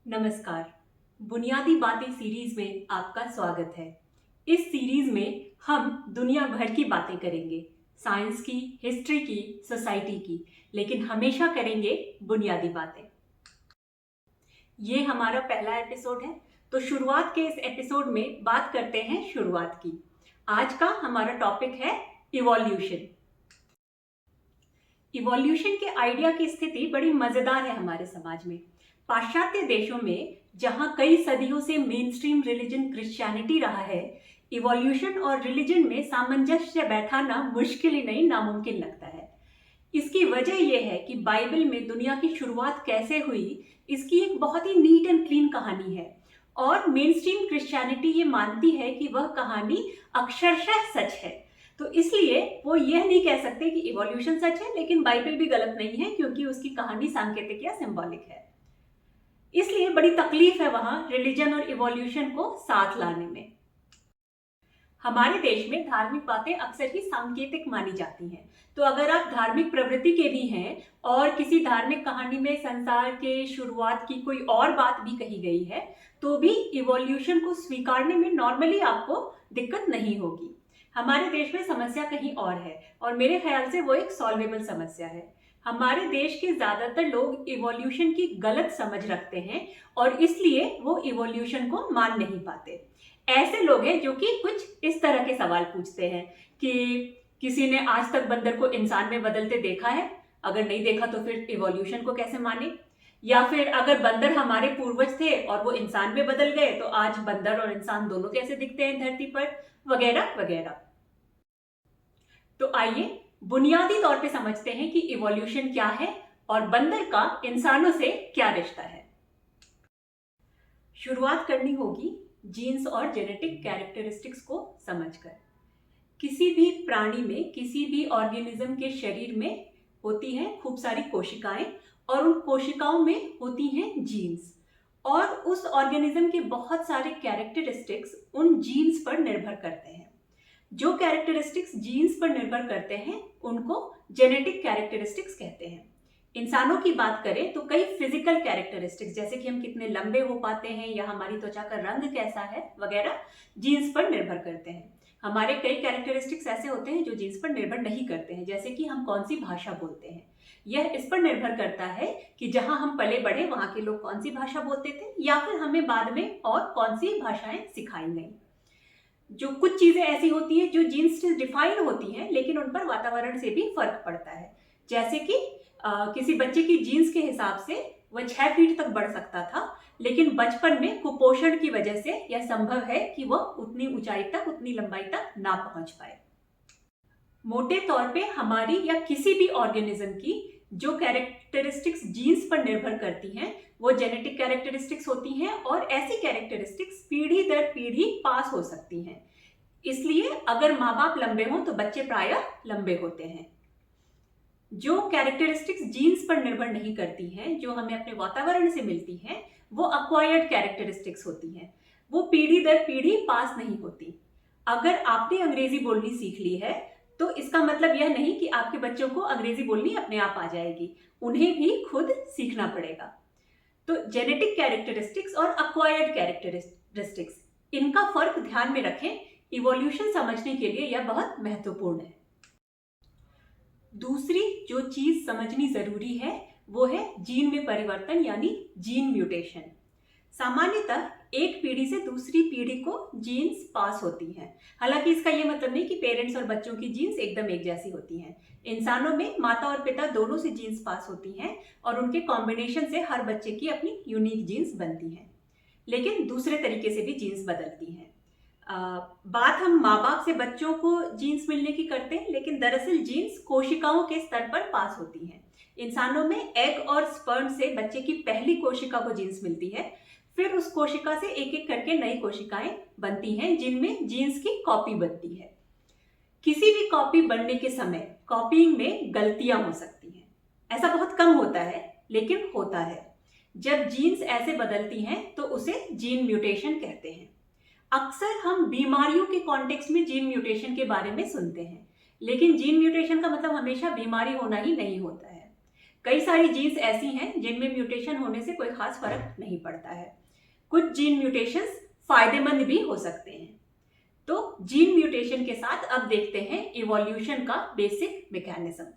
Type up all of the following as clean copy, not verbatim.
नमस्कार। बुनियादी बातें सीरीज में आपका स्वागत है। इस सीरीज में हम दुनिया भर की बातें करेंगे, साइंस की, हिस्ट्री की, सोसाइटी की, लेकिन हमेशा करेंगे बुनियादी बातें। ये हमारा पहला एपिसोड है, तो शुरुआत के इस एपिसोड में बात करते हैं शुरुआत की। आज का हमारा टॉपिक है इवोल्यूशन। इवोल्यूशन के आइडिया की स्थिति बड़ी मजेदार है हमारे समाज में। पाश्चात्य देशों में जहां कई सदियों से मेन स्ट्रीम रिलीजन क्रिश्चियनिटी रहा है, इवोल्यूशन और रिलीजन में सामंजस्य बैठाना मुश्किल ही नहीं, नामुमकिन लगता है। इसकी वजह यह है कि बाइबल में दुनिया की शुरुआत कैसे हुई, इसकी एक बहुत ही नीट एंड क्लीन कहानी है। और मेन स्ट्रीम क्रिश्चियनिटी ये मानती है कि वह कहानी अक्षरशः सच है। तो इसलिए वो यह नहीं कह सकते कि इवोल्यूशन सच है, लेकिन बाइबल भी गलत नहीं है क्योंकि उसकी कहानी सांकेतिक या सिंबॉलिक है। इसलिए बड़ी तकलीफ है वहां रिलीजन और इवोल्यूशन को साथ लाने में। हमारे देश में धार्मिक बातें अक्सर ही सांकेतिक मानी जाती हैं। तो अगर आप धार्मिक प्रवृत्ति के भी हैं और किसी धार्मिक कहानी में संसार के शुरुआत की कोई और बात भी कही गई है, तो भी इवोल्यूशन को स्वीकारने में नॉर्मली आपको दिक्कत नहीं होगी। हमारे देश में समस्या कहीं और है और मेरे ख्याल से वो एक सॉल्वेबल समस्या है। हमारे देश के ज्यादातर लोग इवोल्यूशन की गलत समझ रखते हैं और इसलिए वो इवोल्यूशन को मान नहीं पाते। ऐसे लोग हैं जो कि कुछ इस तरह के सवाल पूछते हैं कि किसी ने आज तक बंदर को इंसान में बदलते देखा है? अगर नहीं देखा तो फिर इवोल्यूशन को कैसे माने? या फिर अगर बंदर हमारे पूर्वज थे और वो इंसान में बदल गए तो आज बंदर और इंसान दोनों कैसे दिखते हैं धरती पर, वगैरह वगैरह। तो आइए बुनियादी तौर पे समझते हैं कि इवोल्यूशन क्या है और बंदर का इंसानों से क्या रिश्ता है। शुरुआत करनी होगी जीन्स और जेनेटिक कैरेक्टरिस्टिक्स को समझकर। किसी भी प्राणी में, किसी भी ऑर्गेनिज्म के शरीर में होती हैं खूब सारी कोशिकाएं और उन कोशिकाओं में होती हैं जीन्स। और उस ऑर्गेनिज्म के बहुत सारे कैरेक्टरिस्टिक्स उन जीन्स पर निर्भर करते हैं। जो कैरेक्टरिस्टिक्स जीन्स पर निर्भर करते हैं उनको जेनेटिक कैरेक्टरिस्टिक्स कहते हैं। इंसानों की बात करें तो कई फिजिकल कैरेक्टरिस्टिक्स, जैसे कि हम कितने लंबे हो पाते हैं या हमारी त्वचा का रंग कैसा है वगैरह, जीन्स पर निर्भर करते हैं। हमारे कई कैरेक्टरिस्टिक्स ऐसे होते हैं जो जीन्स पर निर्भर नहीं करते हैं, जैसे कि हम कौन सी भाषा बोलते हैं। यह इस पर निर्भर करता है कि जहां हम पले बढ़े वहां के लोग कौन सी भाषा बोलते थे या फिर हमें बाद में और कौन सी भाषाएं सिखाई गई। जो कुछ चीजें ऐसी होती हैं जो जीन्स से डिफाइन होती हैं, लेकिन उन पर वातावरण से भी फर्क पड़ता है। जैसे कि किसी बच्चे की जीन्स के हिसाब से वह 6 फीट तक बढ़ सकता था, लेकिन बचपन में कुपोषण की वजह से यह संभव है कि वह उतनी ऊंचाई तक, उतनी लंबाई तक ना पहुंच पाए। मोटे तौर पे हमारी या किसी भी ऑर्गेनिज्म की जो कैरेक्टरिस्टिक्स जीन्स पर निर्भर करती हैं वो जेनेटिक कैरेक्टरिस्टिक्स होती हैं और ऐसी कैरेक्टरिस्टिक्स पीढ़ी दर पीढ़ी पास हो सकती हैं। इसलिए अगर माँ बाप लंबे हों तो बच्चे प्रायः लंबे होते हैं। जो कैरेक्टरिस्टिक्स जीन्स पर निर्भर नहीं करती हैं, जो हमें अपने वातावरण से मिलती हैं, वो अक्वायर्ड कैरेक्टरिस्टिक्स होती हैं। वो पीढ़ी दर पीढ़ी पास नहीं होती। अगर आपने अंग्रेजी बोलनी सीख ली है तो इसका मतलब यह नहीं कि आपके बच्चों को अंग्रेजी बोलनी अपने आप आ जाएगी, उन्हें भी खुद सीखना पड़ेगा। तो जेनेटिक कैरेक्टरिस्टिक्स और अक्वायर्ड कैरेक्टरिस्टिक्स, इनका फर्क ध्यान में रखें। इवोल्यूशन समझने के लिए यह बहुत महत्वपूर्ण है। दूसरी जो चीज समझनी जरूरी है वो है जीन में परिवर्तन, यानी जीन म्यूटेशन। सामान्यतः एक पीढ़ी से दूसरी पीढ़ी को जीन्स पास होती हैं। हालांकि इसका यह मतलब नहीं कि पेरेंट्स और बच्चों की जीन्स एकदम एक जैसी होती हैं। इंसानों में माता और पिता दोनों से जीन्स पास होती हैं और उनके कॉम्बिनेशन से हर बच्चे की अपनी यूनिक जीन्स बनती हैं, लेकिन दूसरे तरीके से भी जीन्स बदलती हैं। बात हम माँ बाप से बच्चों को जीन्स मिलने की करते हैं, लेकिन दरअसल जीन्स कोशिकाओं के स्तर पर पास होती हैं। इंसानों में एग और स्पर्म से बच्चे की पहली कोशिका को जीन्स मिलती है, फिर उस कोशिका से एक एक करके नई कोशिकाएं बनती हैं जिनमें जीन्स की कॉपी बनती है। किसी भी कॉपी बनने के समय कॉपीइंग में गलतियां हो सकती हैं। ऐसा बहुत कम होता है, लेकिन होता है। जब जीन्स ऐसे बदलती हैं तो उसे जीन म्यूटेशन कहते हैं। अक्सर हम बीमारियों के कॉन्टेक्स्ट में जीन म्यूटेशन के बारे में सुनते हैं, लेकिन जीन म्यूटेशन का मतलब हमेशा बीमारी होना ही नहीं होता है। कई सारी जीन्स ऐसी हैं जिनमें म्यूटेशन होने से कोई खास फर्क नहीं पड़ता है। कुछ जीन म्यूटेशंस फायदेमंद भी हो सकते हैं। तो जीन म्यूटेशन के साथ अब देखते हैं इवोल्यूशन का बेसिक मैकेनिज्म।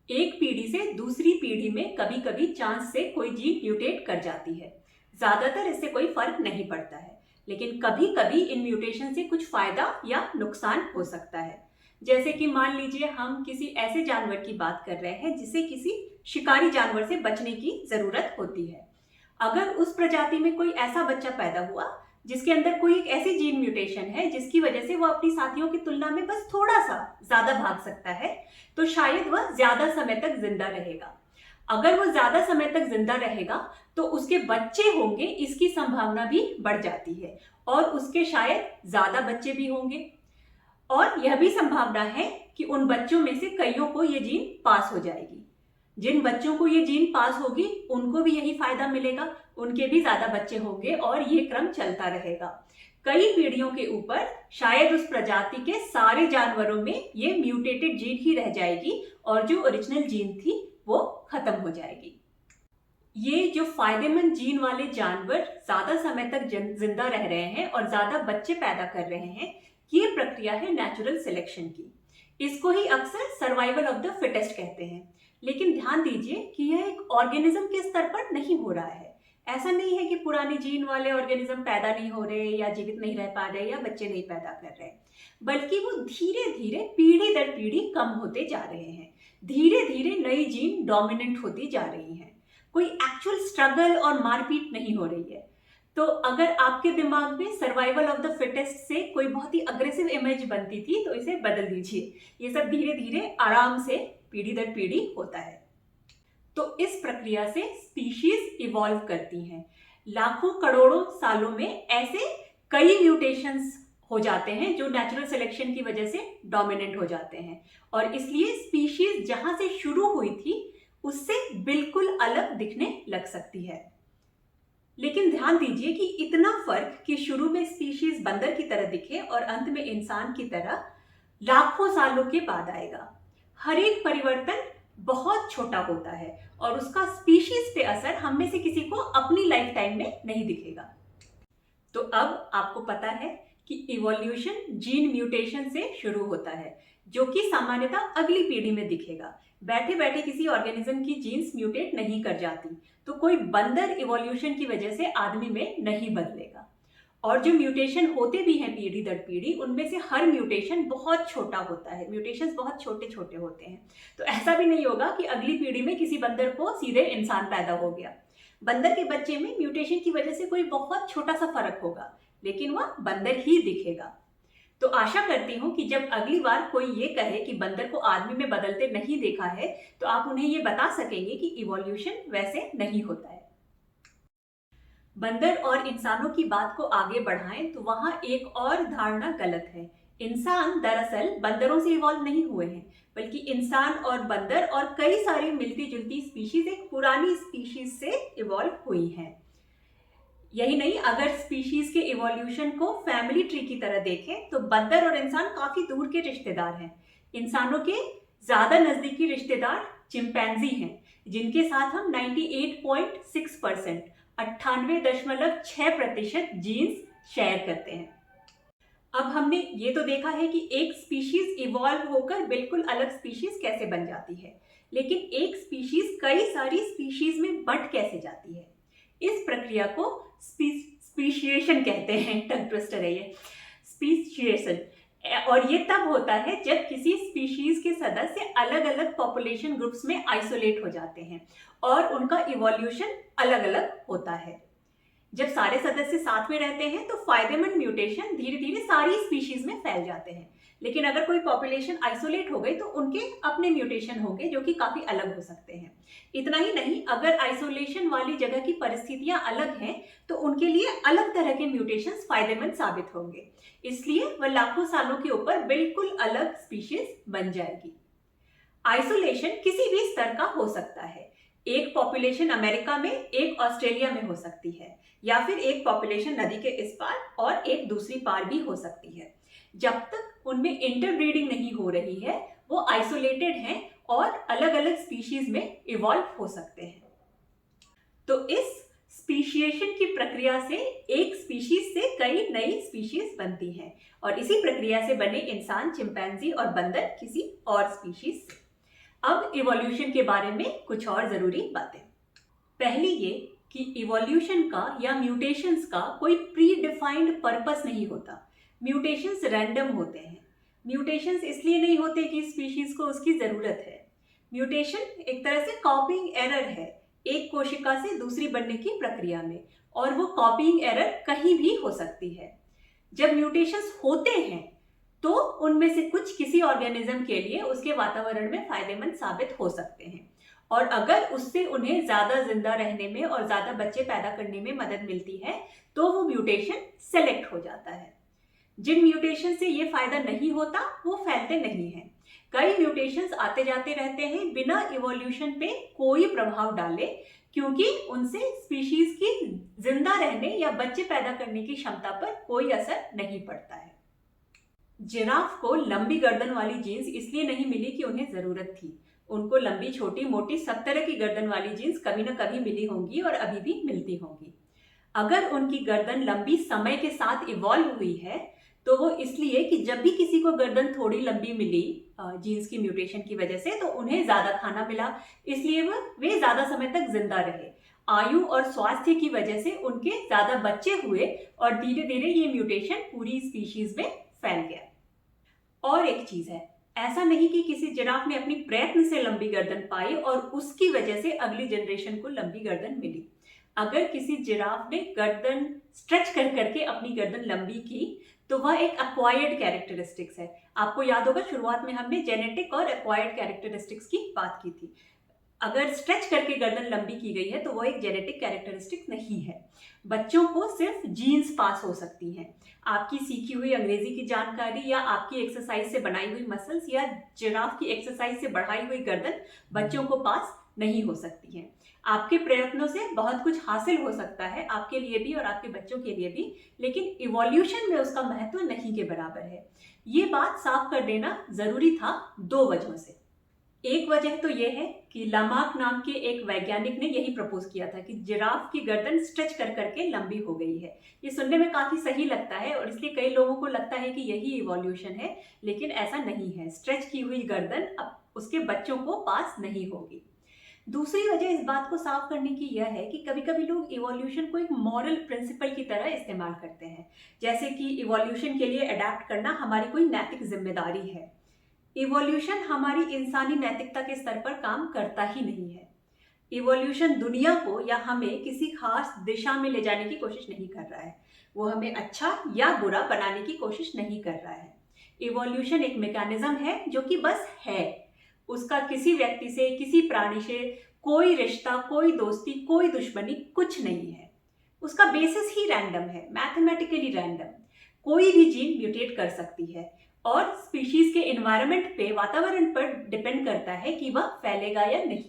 एक पीढ़ी से दूसरी पीढ़ी में कभी कभी चांस से कोई जीन म्यूटेट कर जाती है। ज्यादातर इससे कोई फर्क नहीं पड़ता है, लेकिन कभी कभी इन म्यूटेशन से कुछ फायदा या नुकसान हो सकता है। जैसे कि मान लीजिए हम किसी ऐसे जानवर की बात कर रहे हैं जिसे किसी शिकारी जानवर से बचने की जरूरत होती है। अगर उस प्रजाति में कोई ऐसा बच्चा पैदा हुआ जिसके अंदर कोई एक ऐसी जीन म्यूटेशन है जिसकी वजह से वो अपनी साथियों की तुलना में बस थोड़ा सा ज्यादा भाग सकता है, तो शायद वह ज्यादा समय तक जिंदा रहेगा। अगर वो ज्यादा समय तक जिंदा रहेगा तो उसके बच्चे होंगे, इसकी संभावना भी बढ़ जाती है और उसके शायद ज्यादा बच्चे भी होंगे। और यह भी संभावना है कि उन बच्चों में से कईयों को ये जीन पास हो जाएगी। जिन बच्चों को ये जीन पास होगी उनको भी यही फायदा मिलेगा, उनके भी ज्यादा बच्चे होंगे और ये क्रम चलता रहेगा। कई पीढ़ियों के ऊपर शायद उस प्रजाति के सारे जानवरों में ये म्यूटेटेड जीन ही रह जाएगी और जो ओरिजिनल जीन थी वो खत्म हो जाएगी। ये जो फायदेमंद जीन वाले जानवर ज्यादा समय तक जिंदा रह रहे हैं और ज्यादा बच्चे पैदा कर रहे हैं, ये प्रक्रिया है नेचुरल सिलेक्शन की। इसको ही अक्सर सर्वाइवल ऑफ द फिटेस्ट कहते हैं। लेकिन ध्यान दीजिए कि यह एक ऑर्गेनिज्म के स्तर पर नहीं हो रहा है। ऐसा नहीं है कि पुराने जीन वाले ऑर्गेनिज्म पैदा नहीं हो रहे या जीवित नहीं रह पा रहे या बच्चे नहीं पैदा कर रहे, बल्कि वो धीरे धीरे पीढ़ी दर पीढ़ी कम होते जा रहे हैं। धीरे धीरे नई जीन डोमिनेंट होती जा रही हैं। कोई एक्चुअल स्ट्रगल और मारपीट नहीं हो रही है। तो अगर आपके दिमाग में सर्वाइवल ऑफ द फिटेस्ट से कोई बहुत ही अग्रेसिव इमेज बनती थी तो इसे बदल दीजिए। ये सब धीरे धीरे आराम से पीढ़ी दर पीढ़ी होता है। तो इस प्रक्रिया से स्पीशीज इवॉल्व करती हैं। लाखों करोड़ों सालों में ऐसे कई म्यूटेशंस हो जाते हैं जो नेचुरल सिलेक्शन की वजह से डोमिनेंट हो जाते हैं और इसलिए स्पीशीज जहां से शुरू हुई थी उससे बिल्कुल अलग दिखने लग सकती है। लेकिन ध्यान दीजिए कि इतना फर्क कि शुरू में स्पीशीज बंदर की तरह दिखे और अंत में इंसान की तरह लाखों सालों के बाद आएगा। हर एक परिवर्तन बहुत छोटा होता है और उसका स्पीशीज पे असर हम में से किसी को अपनी लाइफ टाइम में नहीं दिखेगा। तो अब आपको पता है कि इवोल्यूशन जीन म्यूटेशन से शुरू होता है, जो कि सामान्यतः अगली पीढ़ी में दिखेगा। बैठे बैठे किसी ऑर्गेनिज्म की जीन्स म्यूटेट नहीं कर जाती, तो कोई बंदर इवोल्यूशन की वजह से आदमी में नहीं बदलेगा। और जो म्यूटेशन होते भी हैं पीढ़ी दर पीढ़ी, उनमें से हर म्यूटेशन बहुत छोटा होता है। म्यूटेशंस बहुत छोटे छोटे होते हैं। तो ऐसा भी नहीं होगा कि अगली पीढ़ी में किसी बंदर को सीधे इंसान पैदा हो गया। बंदर के बच्चे में म्यूटेशन की वजह से कोई बहुत छोटा सा फर्क होगा, लेकिन वह बंदर ही दिखेगा। तो आशा करती हूँ कि जब अगली बार कोई ये कहे कि बंदर को आदमी में बदलते नहीं देखा है, तो आप उन्हें ये बता सकेंगे कि इवोल्यूशन वैसे नहीं होता है। बंदर और इंसानों की बात को आगे बढ़ाएं तो वहां एक और धारणा गलत है। इंसान दरअसल बंदरों से इवॉल्व नहीं हुए हैं, बल्कि इंसान और बंदर और कई सारी मिलती जुलती स्पीशीज एक पुरानी स्पीशीज से इवॉल्व हुई हैं। यही नहीं, अगर स्पीशीज के इवोल्यूशन को फैमिली ट्री की तरह देखें तो बंदर और इंसान काफी दूर के रिश्तेदार हैं। इंसानों के ज्यादा नजदीकी रिश्तेदार चिंपैंजी हैं, जिनके साथ हम 98.6% 98.6% जीन्स शेयर करते हैं। अब हमने ये तो देखा है कि एक स्पीशीज इवॉल्व होकर बिल्कुल अलग स्पीशीज कैसे बन जाती है, लेकिन एक स्पीशीज कई सारी स्पीशीज में बंट कैसे जाती है। इस प्रक्रिया को स्पीशिएशन कहते हैं। टंग ट्विस्टर है ये, स्पीशिएशन। और ये तब होता है जब किसी स्पीशीज के सदस्य अलग अलग पॉपुलेशन ग्रुप्स में आइसोलेट हो जाते हैं और उनका इवोल्यूशन अलग अलग होता है। जब सारे सदस्य साथ में रहते हैं तो फायदेमंद म्यूटेशन धीरे धीरे सारी स्पीशीज में फैल जाते हैं, लेकिन अगर कोई पॉपुलेशन आइसोलेट हो गई तो उनके अपने म्यूटेशन होंगे जो कि काफी अलग हो सकते हैं। इतना ही नहीं, अगर आइसोलेशन वाली जगह की परिस्थितियां अलग हैं तो उनके लिए अलग तरह के म्यूटेशंस फायदेमंद साबित होंगे, इसलिए वह लाखों सालों के ऊपर बिल्कुल अलग स्पीशीज बन जाएगी। आइसोलेशन किसी भी स्तर का हो सकता है। एक पॉपुलेशन अमेरिका में, एक ऑस्ट्रेलिया में हो सकती है, या फिर एक पॉपुलेशन नदी के इस पार और एक दूसरी पार भी हो सकती है। जब तक उनमें इंटरब्रीडिंग नहीं हो रही है वो आइसोलेटेड हैं और अलग अलग स्पीशीज में इवॉल्व हो सकते हैं। तो इस स्पीशिएशन की प्रक्रिया से एक स्पीशीज से कई नई स्पीशीज बनती हैं और इसी प्रक्रिया से बने इंसान, चिंपैंजी और बंदर किसी और स्पीशीज से। अब इवोल्यूशन के बारे में कुछ और जरूरी बातें। पहली ये कि इवोल्यूशन का या म्यूटेशंस का कोई प्री डिफाइंड पर्पस नहीं होता। म्यूटेशंस रैंडम होते हैं। म्यूटेशंस इसलिए नहीं होते कि स्पीशीज को उसकी जरूरत है। म्यूटेशन एक तरह से कॉपिंग एरर है एक कोशिका से दूसरी बनने की प्रक्रिया में, और वो कॉपिंग एरर कहीं भी हो सकती है। जब म्यूटेशंस होते हैं तो उनमें से कुछ किसी ऑर्गेनिज्म के लिए उसके वातावरण में फायदेमंद साबित हो सकते हैं, और अगर उससे उन्हें ज्यादा जिंदा रहने में और ज्यादा बच्चे पैदा करने में मदद मिलती है तो वो म्यूटेशन सेलेक्ट हो जाता है। जिन म्यूटेशन से ये फायदा नहीं होता वो फैलते नहीं हैं। कई म्यूटेशंस आते जाते रहते हैं बिना इवोल्यूशन पे कोई प्रभाव डाले, क्योंकि उनसे स्पीशीज की जिंदा रहने या बच्चे पैदा करने की क्षमता पर कोई असर नहीं पड़ता है। जिराफ को लंबी गर्दन वाली जीन्स इसलिए नहीं मिली कि उन्हें जरूरत थी। उनको लंबी, छोटी, मोटी सब तरह की गर्दन वाली जीन्स कभी न कभी मिली होंगी और अभी भी मिलती होंगी। अगर उनकी गर्दन लंबी समय के साथ इवॉल्व हुई है तो वो इसलिए कि जब भी किसी को गर्दन थोड़ी लंबी मिली जीन्स की म्यूटेशन की वजह से, तो उन्हें ज्यादा खाना मिला, इसलिए वे ज्यादा समय तक जिंदा रहे। आयु और स्वास्थ्य की वजह से उनके ज्यादा बच्चे हुए और धीरे धीरे ये म्यूटेशन पूरी स्पीशीज में फैल गया। और एक चीज है, ऐसा नहीं कि किसी जिराफ ने अपनी प्रयत्न से लंबी गर्दन पाई और उसकी वजह से अगली जनरेशन को लंबी गर्दन मिली। अगर किसी जिराफ ने गर्दन स्ट्रेच कर करके अपनी गर्दन लंबी की तो वह एक एक्वायर्ड कैरेक्टरिस्टिक्स है। आपको याद होगा शुरुआत में हमने जेनेटिक और एक्वायर्ड कैरेक्टरिस्टिक्स की बात की थी। अगर स्ट्रेच करके गर्दन लंबी की गई है तो वो एक जेनेटिक कैरेक्टरिस्टिक नहीं है। बच्चों को सिर्फ जीन्स पास हो सकती हैं। आपकी सीखी हुई अंग्रेजी की जानकारी या आपकी एक्सरसाइज से बनाई हुई मसल्स या जिराफ की एक्सरसाइज से बढ़ाई हुई गर्दन बच्चों को पास नहीं हो सकती है। आपके प्रयत्नों से बहुत कुछ हासिल हो सकता है, आपके लिए भी और आपके बच्चों के लिए भी, लेकिन इवोल्यूशन में उसका महत्व नहीं के बराबर है। ये बात साफ कर देना जरूरी था दो वजहों से। एक वजह तो यह है कि लामार्क नाम के एक वैज्ञानिक ने यही प्रपोज किया था कि जिराफ की गर्दन स्ट्रेच कर करके लंबी हो गई है। ये सुनने में काफी सही लगता है और इसलिए कई लोगों को लगता है कि यही इवोल्यूशन है, लेकिन ऐसा नहीं है। स्ट्रेच की हुई गर्दन अब उसके बच्चों को पास नहीं होगी। दूसरी वजह इस बात को साफ करने की यह है कि कभी कभी लोग इवोल्यूशन को एक मॉरल प्रिंसिपल की तरह इस्तेमाल करते हैं, जैसे कि इवोल्यूशन के लिए अडेप्ट करना हमारी कोई नैतिक जिम्मेदारी है। इवोल्यूशन हमारी इंसानी नैतिकता के स्तर पर काम करता ही नहीं है। इवोल्यूशन दुनिया को या हमें किसी खास दिशा में ले जाने की कोशिश नहीं कर रहा है। वो हमें अच्छा या बुरा बनाने की कोशिश नहीं कर रहा है। इवोल्यूशन एक मैकेनिज्म है जो कि बस है। उसका किसी व्यक्ति से, किसी प्राणी से कोई रिश्ता, कोई दोस्ती, कोई दुश्मनी कुछ नहीं है। उसका बेसिस ही रैंडम है, मैथमेटिकली रैंडम। कोई भी जीन म्यूटेट कर सकती है और स्पीशीज के एनवायरनमेंट पे, वातावरण पर डिपेंड करता है कि वह फैलेगा या नहीं।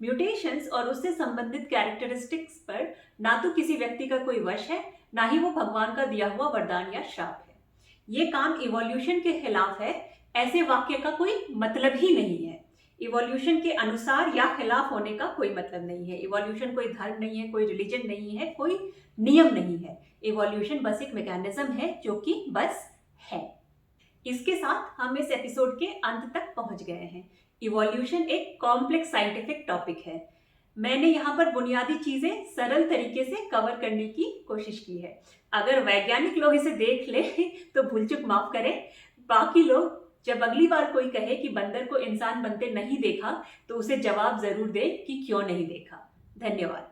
म्यूटेशंस और उससे संबंधित कैरेक्टरिस्टिक्स पर ना तो किसी व्यक्ति का कोई वश है, ना ही वो भगवान का दिया हुआ वरदान या श्राप है। ये काम इवोल्यूशन के खिलाफ है, ऐसे वाक्य का कोई मतलब ही नहीं है। इवोल्यूशन के अनुसार या खिलाफ होने का कोई मतलब नहीं है। इवोल्यूशन कोई धर्म नहीं है, कोई रिलीजन नहीं है, कोई नियम नहीं है। इवोल्यूशन बस एक मैकेनिज्म है जो कि बस है। इसके साथ हम इस एपिसोड के अंत तक पहुंच गए हैं। इवोल्यूशन एक कॉम्प्लेक्स साइंटिफिक टॉपिक है। मैंने यहाँ पर बुनियादी चीजें सरल तरीके से कवर करने की कोशिश की है। अगर वैज्ञानिक लोग इसे देख ले तो भूल चूक माफ करें। बाकी लोग जब अगली बार कोई कहे कि बंदर को इंसान बनते नहीं देखा तो उसे जवाब जरूर दे कि क्यों नहीं देखा। धन्यवाद।